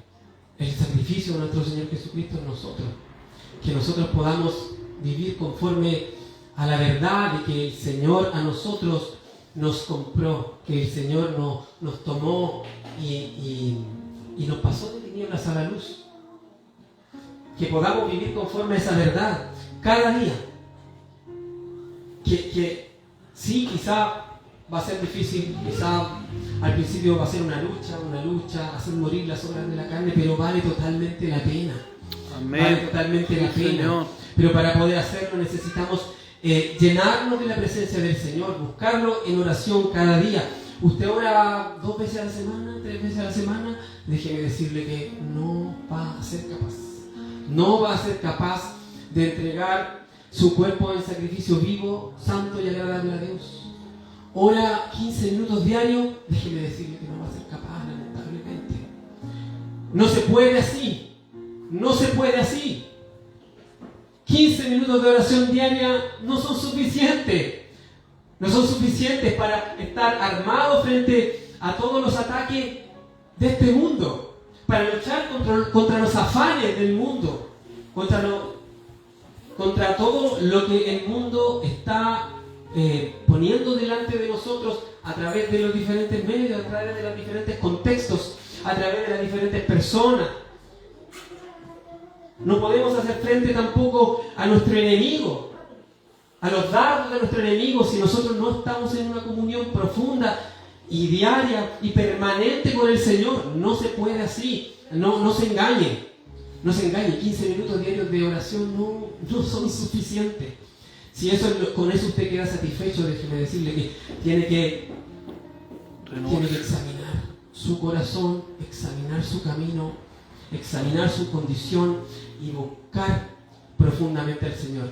sacrificio de nuestro Señor Jesucristo en nosotros. Que nosotros podamos vivir conforme a la verdad de que el Señor a nosotros nos compró, que el Señor nos tomó y nos pasó de tinieblas a la luz. Que podamos vivir conforme a esa verdad cada día. Que sí, quizá va a ser difícil, quizá al principio va a ser una lucha, hacer morir las obras de la carne, pero vale totalmente la pena. Amén. Vale totalmente la pena. Señor. Pero para poder hacerlo necesitamos llenarnos de la presencia del Señor, buscarlo en oración cada día. Usted ora 2 veces a la semana, 3 veces a la semana, déjeme decirle que no va a ser capaz. No va a ser capaz de entregar su cuerpo en sacrificio vivo, santo y agradable a Dios. Ora 15 minutos diarios, déjeme decirle que no va a ser capaz, lamentablemente. No se puede así. No se puede así. 15 minutos de oración diaria no son suficientes. No son suficientes para estar armados frente a todos los ataques de este mundo. Para luchar contra los afanes del mundo. Contra todo lo que el mundo está poniendo delante de nosotros a través de los diferentes medios, a través de los diferentes contextos, a través de las diferentes personas. No podemos hacer frente tampoco a nuestro enemigo, a los dardos de nuestro enemigo, si nosotros no estamos en una comunión profunda y diaria y permanente con el Señor. No se puede así. No se engañe. No se engañe. 15 minutos diarios de oración no son suficientes. Si con eso usted queda satisfecho, déjeme decirle que tiene que examinar su corazón, examinar su camino, examinar su condición y buscar profundamente al Señor.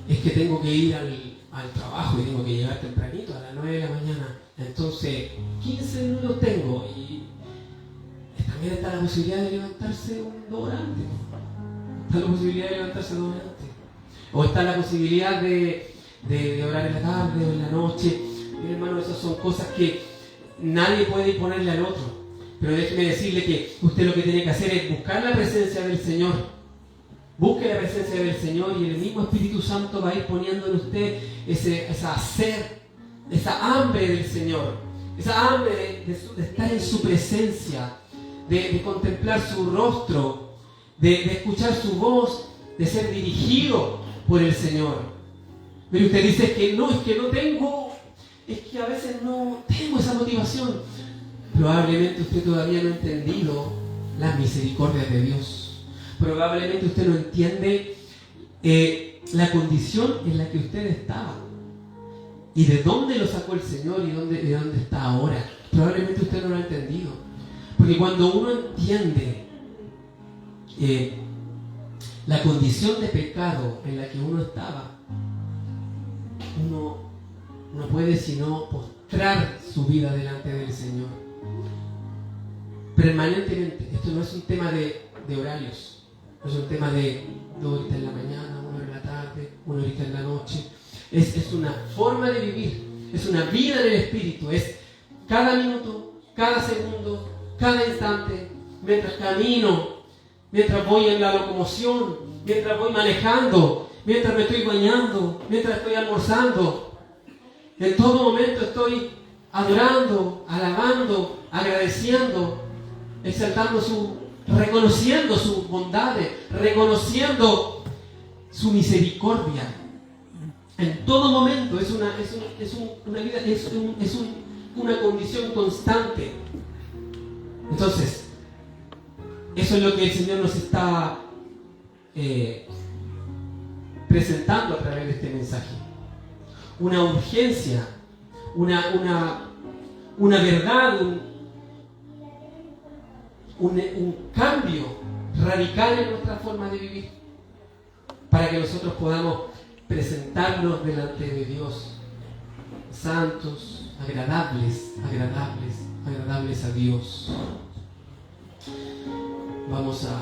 Es que tengo que ir al trabajo y tengo que llegar tempranito, a las 9 de la mañana. Entonces, 15 minutos tengo y también está la posibilidad de levantarse 2 horas antes. Está la posibilidad de levantarse 2 horas antes. O está la posibilidad de orar en la tarde o en la noche. Mi hermano, esas son cosas que nadie puede imponerle al otro. Pero déjeme decirle que usted lo que tiene que hacer es buscar la presencia del Señor. Busque la presencia del Señor y el mismo Espíritu Santo va a ir poniendo en usted esa sed, esa hambre del Señor. Esa hambre de estar en su presencia, de contemplar su rostro, de escuchar su voz, de ser dirigido por el Señor. Pero usted dice que no tengo, es que a veces no tengo esa motivación. Probablemente usted todavía no ha entendido las misericordias de Dios. Probablemente usted no entiende la condición en la que usted estaba y de dónde lo sacó el Señor y de dónde está ahora. Probablemente usted no lo ha entendido. Porque cuando uno entiende la condición de pecado en la que uno estaba, uno no puede sino postrar su vida delante del Señor permanentemente. Esto no es un tema de horarios, no es un tema de 2 horitas en la mañana, 1 hora en la tarde, 1 horita en la noche. Es una forma de vivir, es una vida del Espíritu, es cada minuto, cada segundo, cada instante, mientras camino, mientras voy en la locomoción, mientras voy manejando, mientras me estoy bañando, mientras estoy almorzando. En todo momento estoy adorando, alabando, agradeciendo, exaltando reconociendo sus bondades, reconociendo su misericordia. En todo momento es una vida, es una condición constante. Entonces, eso es lo que el Señor nos está presentando a través de este mensaje. Una urgencia, una verdad, un cambio radical en nuestra forma de vivir, para que nosotros podamos presentarnos delante de Dios, santos, agradables a Dios. Vamos a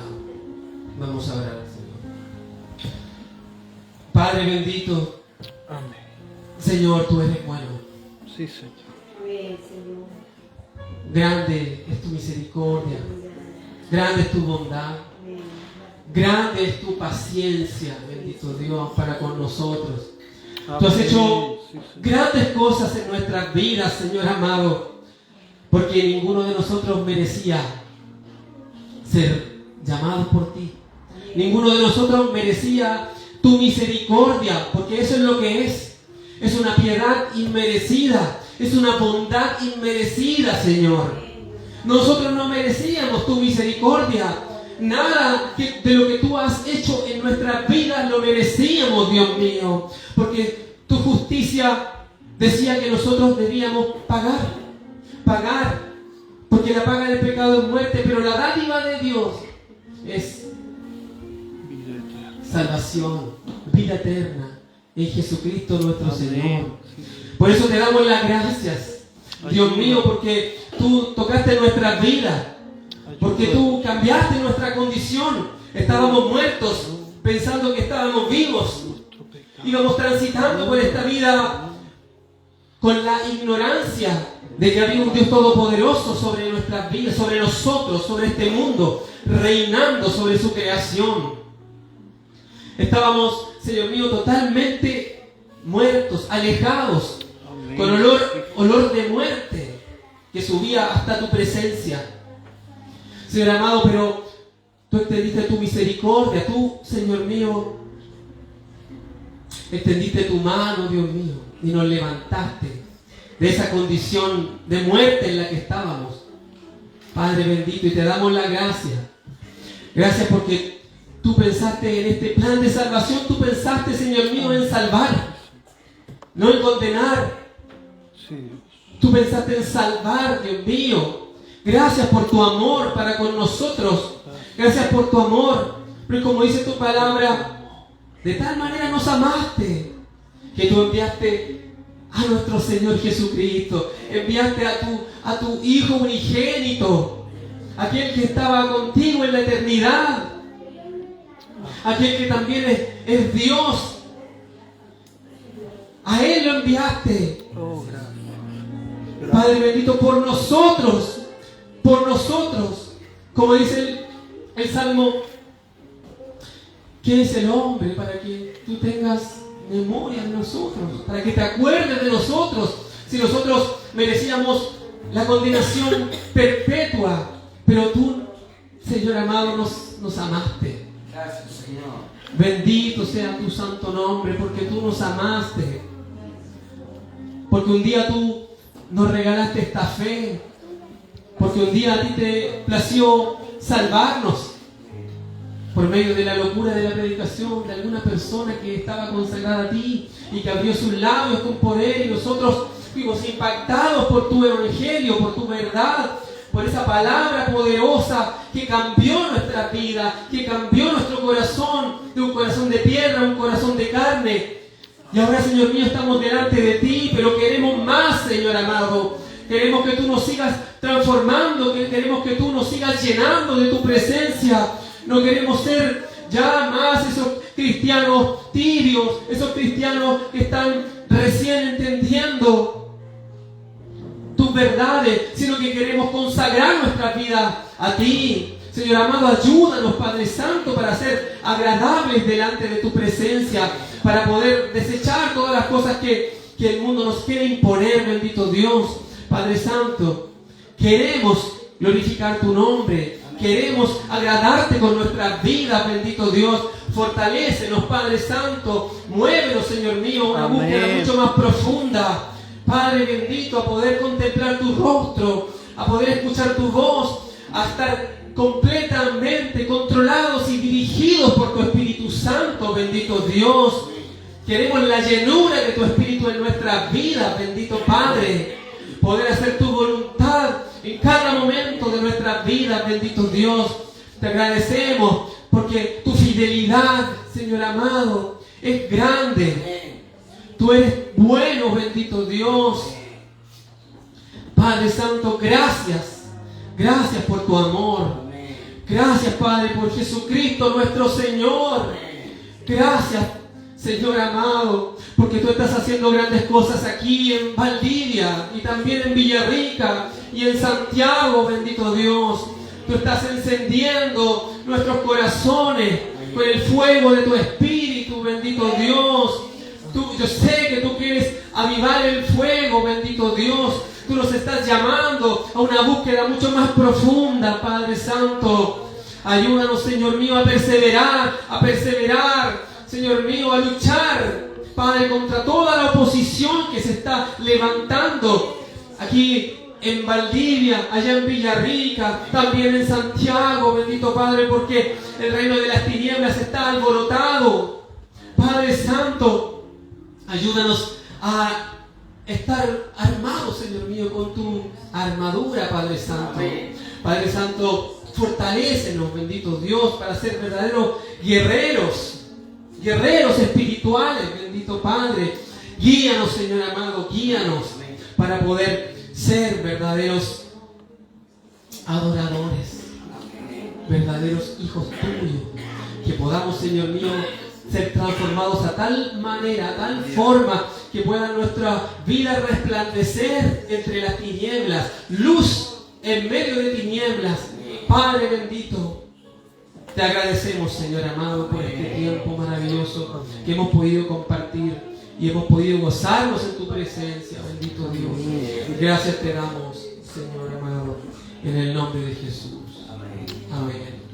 orar al Señor. Padre bendito, Amén. Señor, tú eres bueno. Sí, Señor. Amén, Señor. Grande es tu misericordia, grande es tu bondad, Amén. grande es tu paciencia, bendito Dios, para con nosotros. Amén. Tú has hecho Sí, Señor. grandes cosas en nuestras vidas, Señor amado, porque ninguno de nosotros merecía ser llamado por ti. Ninguno de nosotros merecía tu misericordia, porque eso es lo que es. Es una piedad inmerecida, es una bondad inmerecida, Señor. Nosotros no merecíamos tu misericordia. Nada de lo que tú has hecho en nuestras vidas lo merecíamos, Dios mío, porque tu justicia decía que nosotros debíamos pagar, porque la paga del pecado es muerte, pero la dádiva de Dios es Vida eterna. salvación, vida eterna en Jesucristo nuestro Amén. Señor. Sí, Señor. Por eso te damos las gracias, Dios mío, porque tú tocaste nuestras vidas, porque tú cambiaste nuestra condición. Estábamos muertos pensando que estábamos vivos. Íbamos transitando por esta vida con la ignorancia de que había un Dios todopoderoso sobre nuestras vidas, sobre nosotros, sobre este mundo, reinando sobre su creación. Estábamos, Señor mío, totalmente muertos, alejados, Amén. con olor de muerte que subía hasta tu presencia. Señor amado, pero tú extendiste tu misericordia, tú, Señor mío, extendiste tu mano, Dios mío, y nos levantaste de esa condición de muerte en la que estábamos. Padre bendito, y te damos la gracia. Gracias porque tú pensaste en este plan de salvación, tú pensaste, Señor mío, en salvar, no en condenar. Sí. Tú pensaste en salvar, Dios mío. Gracias por tu amor para con nosotros. Gracias por tu amor. Pero como dice tu palabra, de tal manera nos amaste que tú enviaste a nuestro Señor Jesucristo. Enviaste a tu Hijo unigénito, aquel que estaba contigo en la eternidad, aquel que también es Dios. A Él lo enviaste. Oh, gracias. Padre bendito, por nosotros, como dice el Salmo, ¿quién es el hombre para que tú tengas memoria de nosotros? Para que te acuerdes de nosotros, si nosotros merecíamos la condenación perpetua, pero tú, Señor amado, nos amaste. Gracias, Señor. Bendito sea tu santo nombre, porque tú nos amaste, porque un día tú nos regalaste esta fe, porque un día a ti te plació salvarnos por medio de la locura de la predicación de alguna persona que estaba consagrada a ti y que abrió sus labios con poder, y nosotros fuimos impactados por tu evangelio, por tu verdad, por esa palabra poderosa que cambió nuestra vida, que cambió nuestro corazón, de un corazón de piedra a un corazón de carne. Y ahora, Señor mío, estamos delante de ti, pero queremos más, Señor amado. Queremos que tú nos sigas transformando, queremos que tú nos sigas llenando de tu presencia. No queremos ser ya más esos cristianos tibios, esos cristianos que están recién entendiendo tus verdades, sino que queremos consagrar nuestra vida a ti. Señor amado, ayúdanos, Padre Santo, para ser agradables delante de tu presencia, para poder desechar todas las cosas que el mundo nos quiere imponer, bendito Dios. Padre Santo, queremos glorificar tu nombre, queremos agradarte con nuestras vidas, bendito Dios. Fortalécenos, Padre Santo, muévenos, Señor mío, una búsqueda mucho más profunda, Padre bendito, a poder contemplar tu rostro, a poder escuchar tu voz, a estar completamente controlados y dirigidos por tu Espíritu Santo, bendito Dios. Queremos la llenura de tu Espíritu en nuestras vidas, bendito Padre. Poder hacer tu voluntad en cada momento de nuestras vidas, bendito Dios. Te agradecemos porque tu fidelidad, Señor amado, es grande. Tú eres bueno, bendito Dios. Padre Santo, gracias. Gracias por tu amor. Gracias, Padre, por Jesucristo nuestro Señor. Gracias, Señor amado, porque tú estás haciendo grandes cosas aquí en Valdivia y también en Villarrica y en Santiago, bendito Dios. Tú estás encendiendo nuestros corazones con el fuego de tu Espíritu, bendito Dios. Yo sé que tú quieres avivar el fuego, bendito Dios. Tú nos estás llamando a una búsqueda mucho más profunda, Padre Santo. Ayúdanos, Señor mío, a perseverar, Señor mío, a luchar, Padre, contra toda la oposición que se está levantando aquí en Valdivia, allá en Villarrica, también en Santiago, bendito Padre, porque el reino de las tinieblas está alborotado. Padre Santo, ayúdanos a estar armados, Señor mío, con tu armadura, Padre Santo. Padre Santo, fortalécenos, bendito Dios, para ser verdaderos guerreros espirituales, bendito Padre. Guíanos, Señor amado, guíanos para poder ser verdaderos adoradores, verdaderos hijos tuyos, que podamos, Señor mío, ser transformados a tal manera, a tal forma, que pueda nuestra vida resplandecer entre las tinieblas, luz en medio de tinieblas. Padre bendito, te agradecemos, Señor amado, por este tiempo maravilloso que hemos podido compartir y hemos podido gozarnos en tu presencia, bendito Dios. Gracias te damos, Señor amado, en el nombre de Jesús. Amén.